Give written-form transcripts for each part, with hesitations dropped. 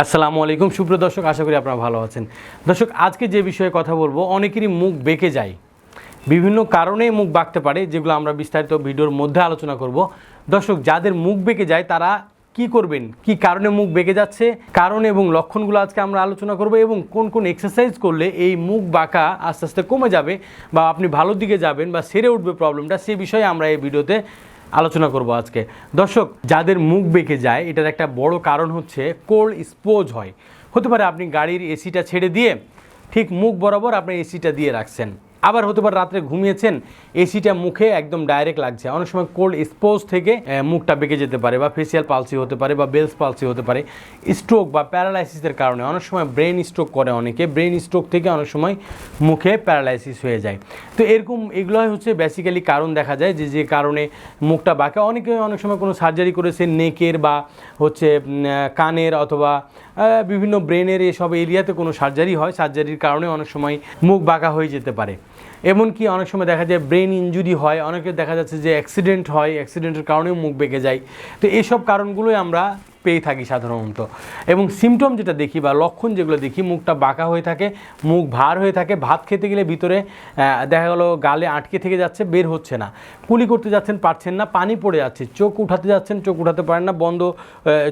আসসালামু আলাইকুম সুপ্রিয় দর্শক, আশা করি আপনারা ভালো আছেন। দর্শক, আজকে যে বিষয়ে কথা বলবো, অনেকেরই মুখ বেঁকে যায়, বিভিন্ন কারণে মুখ বাঁকতে পারে, যেগুলো আমরা বিস্তারিত ভিডিওর মধ্যে আলোচনা করব। দর্শক, যাদের মুখ বেঁকে যায় তারা কি করবেন, কি কারণে মুখ বেঁকে যাচ্ছে, কারণ এবং লক্ষণগুলো আজকে আমরা আলোচনা করব, এবং কোন কোন এক্সারসাইজ করলে এই মুখ বাঁকা আস্তে আস্তে কমে যাবে বা আপনি ভালোর দিকে যাবেন বা সেরে উঠবে প্রবলেমটা, সেই বিষয়ে আমরা এই ভিডিওতে আলোচনা করব আজকে। দর্শক, যাদের মুখ বেঁকে যায় এটার একটা বড় কারণ হচ্ছে কোল্ড স্পোজ হয়। হতে পারে আপনি গাড়ির এসিটা ছেড়ে দিয়ে ঠিক মুখ বরাবর আপনি এসিটা দিয়ে রাখছেন, আবার হতে পারে রাত্রে ঘুমিয়েছেন, এসিটা মুখে একদম ডাইরেক্ট লাগছে। অনেক সময় কোল্ড স্পোজ থেকে মুখটা বেঁকে যেতে পারে, বা ফেসিয়াল পালসি হতে পারে, বা বেলস পালসি হতে পারে। স্ট্রোক বা প্যারালাইসিসের কারণে অনেক সময় ব্রেন স্ট্রোক করে অনেকে, ব্রেন স্ট্রোক থেকে অনেক সময় মুখে প্যারালাইসিস হয়ে যায়। তো এরকম এগুলোই হচ্ছে বেসিক্যালি কারণ দেখা যায় যে কারণে মুখটা বাঁকা। অনেকে অনেক সময় কোনো সার্জারি করেছে নেকের বা হচ্ছে কানের অথবা বিভিন্ন ব্রেনের এসব এরিয়াতে কোনো সার্জারি হয়, সার্জারির কারণে অনেক সময় মুখ বাঁকা হয়ে যেতে পারে। এমনকি অনেক সময় দেখা যায় ব্রেন ইনজুরি হয়, অনেকে দেখা যাচ্ছে যে অ্যাক্সিডেন্ট হয়, অ্যাক্সিডেন্টের কারণেও মুখ বেঁকে যায়। তো এইসব কারণগুলোই আমরা পেয়ে থাকি সাধারণত। এবং সিমটম যেটা দেখি বা লক্ষণ যেগুলো দেখি, মুখটা বাঁকা হয়ে থাকে, মুখ ভার হয়ে থাকে, ভাত খেতে গেলে ভিতরে দেখা গেলো গালে আটকে থেকে যাচ্ছে, বের হচ্ছে না, কুলি করতে যাচ্ছেন পারছেন না, পানি পড়ে যাচ্ছে, চোখ উঠাতে যাচ্ছেন চোখ উঠাতে পারেন না,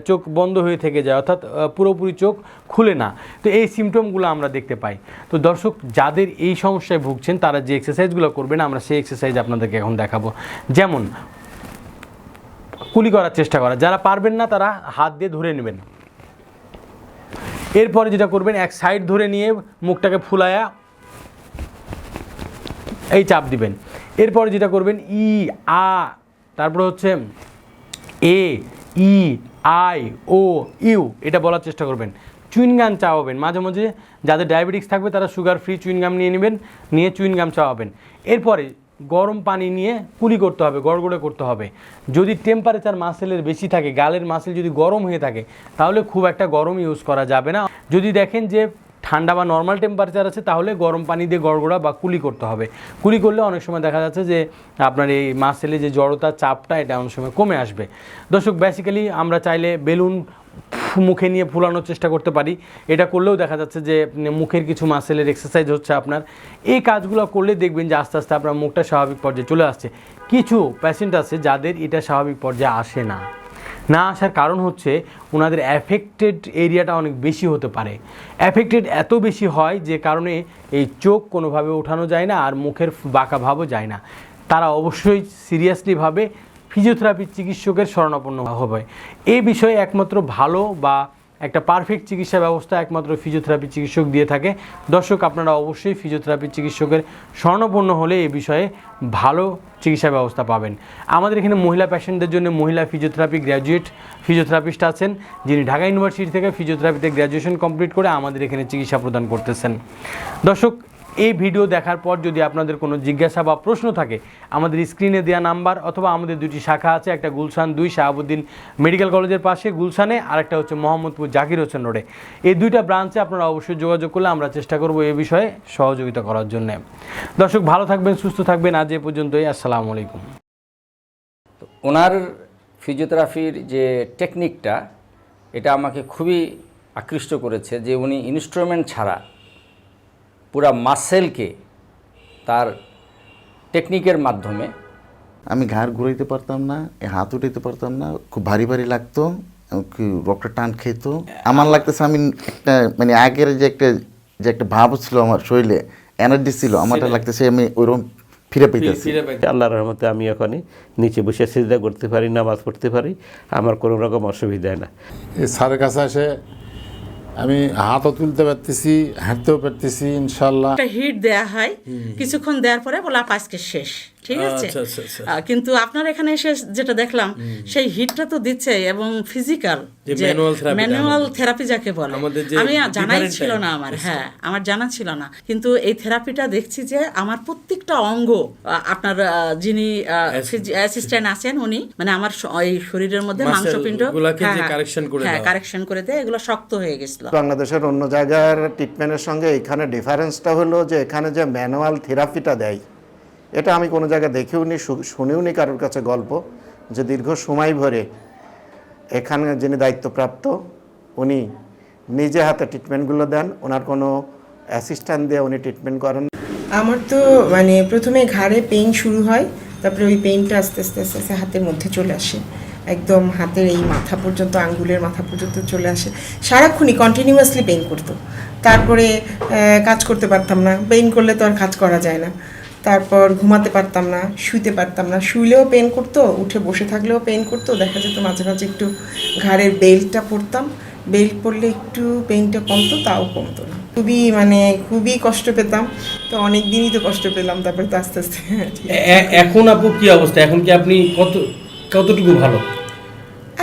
চোখ বন্ধ হয়ে থেকে যায়, অর্থাৎ পুরোপুরি চোখ খুলে না। তো এই সিমটমগুলো আমরা দেখতে পাই। তো দর্শক, যাদের এই সমস্যায় ভুগছেন তারা যে এক্সারসাইজগুলো করবেন, আমরা সেই এক্সারসাইজ আপনাদেরকে এখন দেখাবো। যেমন কুলি করার চেষ্টা করা, যারা পারবেন না তারা হাত দিয়ে ধরে নেবেন। এরপরে যেটা করবেন, এক সাইড ধরে নিয়ে মুখটাকে ফুলায়া এই চাপ দিবেন। এরপরে যেটা করবেন, ই আ, তারপরে হচ্ছে এ ই আই ও ইউ, এটা বলার চেষ্টা করবেন। চুইনগাম চাওয়াবেন মাঝে মাঝে, যাদের ডায়াবেটিক্স থাকবে তারা সুগার ফ্রি চুইনগাম নিয়ে নেবেন, নিয়ে চুইনগাম চাওয়াবেন। এরপরে গরম পানি নিয়ে কুলি করতে হবে, গড়গড়ে করতে হবে। যদি টেম্পারেচার মাসেলের বেশি থাকে, গালের মাসেল যদি গরম হয়ে থাকে, তাহলে খুব একটা গরম ইউজ করা যাবে না। যদি দেখেন যে ঠান্ডা বা নর্মাল টেম্পারেচার আছে, তাহলে গরম পানি দিয়ে গড়গড়া বা কুলি করতে হবে। কুলি করলে অনেক সময় দেখা যাচ্ছে যে আপনার এই মাসেলে যে জড়তা, চাপটা, এটা অনেক সময় কমে আসবে। দর্শক, বেসিক্যালি আমরা চাইলে বেলুন মুখে নিয়ে ফুলানোর চেষ্টা করতে পারি। এটা করলেও দেখা যাচ্ছে যে মুখের কিছু মাসেলের এক্সারসাইজ হচ্ছে আপনার। এই কাজগুলো করলে দেখবেন যে আস্তে আস্তে আপনার মুখটা স্বাভাবিক পর্যায়ে চলে আসছে। কিছু পেশেন্ট আছে যাদের এটা স্বাভাবিক পর্যায়ে আসে না, না আসার কারণ হচ্ছে ওনাদের অ্যাফেক্টেড এরিয়াটা অনেক বেশি হতে পারে। অ্যাফেক্টেড এত বেশি হয় যে কারণে এই চোখ কোনোভাবে ওঠানো যায় না, আর মুখের বাঁকা ভাবও যায় না। তারা অবশ্যই সিরিয়াসলিভাবে ফিজিওথেরাপির চিকিৎসকের শরণাপন্ন হবে। এই বিষয়ে একমাত্র ভালো বা একটা পারফেক্ট চিকিৎসা ব্যবস্থা একমাত্র ফিজিওথেরাপি চিকিৎসক দিয়ে থাকে। দর্শক, আপনারা অবশ্যই ফিজিওথেরাপি চিকিৎসকের শরণাপন্ন হলে এই বিষয়ে ভালো চিকিৎসা ব্যবস্থা পাবেন। আমাদের এখানে মহিলা পেশেন্টদের জন্য মহিলা ফিজিওথেরাপি গ্র্যাজুয়েট ফিজিওথেরাপিস্ট আছেন, যিনি ঢাকা ইউনিভার্সিটি থেকে ফিজিওথেরাপিতে গ্র্যাজুয়েশন কমপ্লিট করে আমাদের এখানে চিকিৎসা প্রদান করতেছেন। দর্শক, এই ভিডিও দেখার পর যদি আপনাদের কোনো জিজ্ঞাসা বা প্রশ্ন থাকে, আমাদের স্ক্রিনে দেওয়া নাম্বার অথবা আমাদের দুটি শাখা আছে, একটা গুলশান 2 শাহাবুদ্দিন মেডিকেল কলেজের পাশে গুলশানে, আরেকটা হচ্ছে মোহাম্মদপুর জাকির হোসেন রোডে। এই দুইটা ব্রাঞ্চে আপনারা অবশ্যই যোগাযোগ করলে আমরা চেষ্টা করব এই বিষয়ে সহযোগিতা করার জন্য। দর্শক, ভালো থাকবেন, সুস্থ থাকবেন। আজ এ পর্যন্তই। আসসালামু আলাইকুম। ওনার ফিজিওথেরাপির যে টেকনিকটা, এটা আমাকে খুবই আকৃষ্ট করেছে, যে উনি ইনস্ট্রুমেন্ট ছাড়া পুরা মাসেলকে তার টেকনিকের মাধ্যমে। আমি ঘাড় ঘুরাইতে পারতাম না, হাত উঠাইতে পারতাম না, খুব ভারী ভারী লাগতো, রক্তটা টান খেত। আমার লাগতেছে আমি একটা মানে আগের যে একটা ভাব ছিল আমার শরীরে, এনার্জি ছিল, আমারটা লাগতেছে আমি ওইরকম ফিরে পেতেছি। আল্লাহর রহমতে আমি এখনই নিচে বসে সিজদা করতে পারি, নামাজ পড়তে পারি, আমার কোনো রকম অসুবিধা না। এই স্যারের কাছে এসে আমি হাতও তুলতে পারতেছি, হাঁটতেও পারতেছি ইনশাল্লাহ। একটা হিট দেয়া হয়, কিছুক্ষণ দেওয়ার পরে বলে আজকে শেষ, ঠিক আছে। কিন্তু আপনার এখানে এসে যেটা দেখলাম, সেই হিটটা তো দিচ্ছে, এবং ফিজিক্যাল ম্যানুয়াল থেরাপি যাকে বলে, আমি জানাই ছিল না আমার, হ্যাঁ আমার জানা ছিল না। কিন্তু এই থেরাপিটা দেখছি যে আমার প্রত্যেকটা অঙ্গ, আপনার যিনি অ্যাসিস্ট্যান্ট আছেন উনি, মানে আমার এই শরীরের মধ্যে মাংসপিণ্ড কারেকশন করে দেয়, এগুলো শক্ত হয়ে গেছিল। বাংলাদেশের অন্য জায়গার ট্রিটমেন্টের সঙ্গে এখানে ডিফারেন্সটা হলো যে এখানে যে ম্যানুয়াল থেরাপিটা দেয়, এটা আমি কোনো জায়গায় দেখেও নি, শুনেও নি কারোর কাছে গল্প, যে দীর্ঘ সময় ধরে এখানে যিনি দায়িত্বপ্রাপ্ত উনি নিজে হাতে ট্রিটমেন্টগুলো দেন, ওনার কোনো অ্যাসিস্ট্যান্ট দিয়ে উনি ট্রিটমেন্ট করেন। আমার তো মানে প্রথমে ঘাড়ে পেইন শুরু হয়, তারপরে ওই পেইনটা আস্তে আস্তে আস্তে আস্তে হাতের মধ্যে চলে আসে, একদম হাতের এই মাথা পর্যন্ত, আঙ্গুলের মাথা পর্যন্ত চলে আসে। সারাক্ষণই কন্টিনিউয়াসলি পেইন করতো। তারপরে কাজ করতে পারতাম না, পেইন করলে তো আর কাজ করা যায় না। তারপর ঘুমাতে পারতাম না, শুইতে পারতাম না, শুইলেও পেন করতো, উঠে বসে থাকলেও পেন করতো। দেখা যেত মাঝে মাঝে একটু ঘাড়ের বেল্টটা পরতাম, বেল্ট পরলে একটু পেইনটা কমতো, তাও কমতো না। খুবই কষ্ট পেতাম। তো অনেক দিনই তো কষ্ট পেলাম, তারপরে তো আস্তে আস্তে এখন আপু কি অবস্থা? এখন কি আপনি কতটুকু ভালো?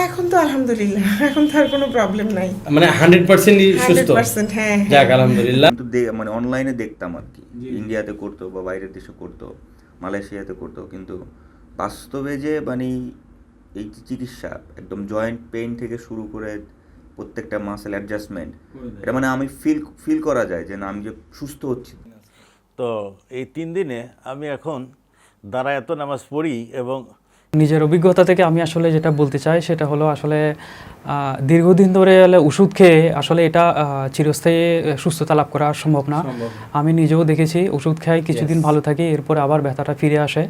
এখন তো আলহামদুলিল্লাহ, এখন তো আর কোনো প্রবলেম নাই, মানে 100%ই সুস্থ? 100%, হ্যাঁ। যাক আলহামদুলিল্লাহ। কিন্তু মানে অনলাইনে দেখতাম আর কি, ইন্ডিয়াতে করতো বা বাইরের দেশে করতো, মালয়েশিয়াতে করতো, কিন্তু বাস্তবে যে মানে এই যে চিকিৎসা একদম জয়েন্ট পেইন থেকে শুরু করে প্রত্যেকটা মাসেল অ্যাডজাস্টমেন্ট, এটা মানে আমি ফিল করা যায় যে না আমি যে সুস্থ হচ্ছি। তো এই 3 দিনে আমি এখন দাঁড়ায় এত নামাজ পড়ি এবং নিজের অভিজ্ঞতা থেকে আমি আসলে যেটা বলতে চাই সেটা হলো আসলে দীর্ঘদিন ধরে ওষুধ খেয়ে আসলে এটা চিরস্থায়ী সুস্থতা লাভ করা সম্ভব না। আমি নিজেও দেখেছি, ওষুধ খাই কিছুদিন ভালো থাকি, এরপর আবার ব্যথাটা ফিরে আসে।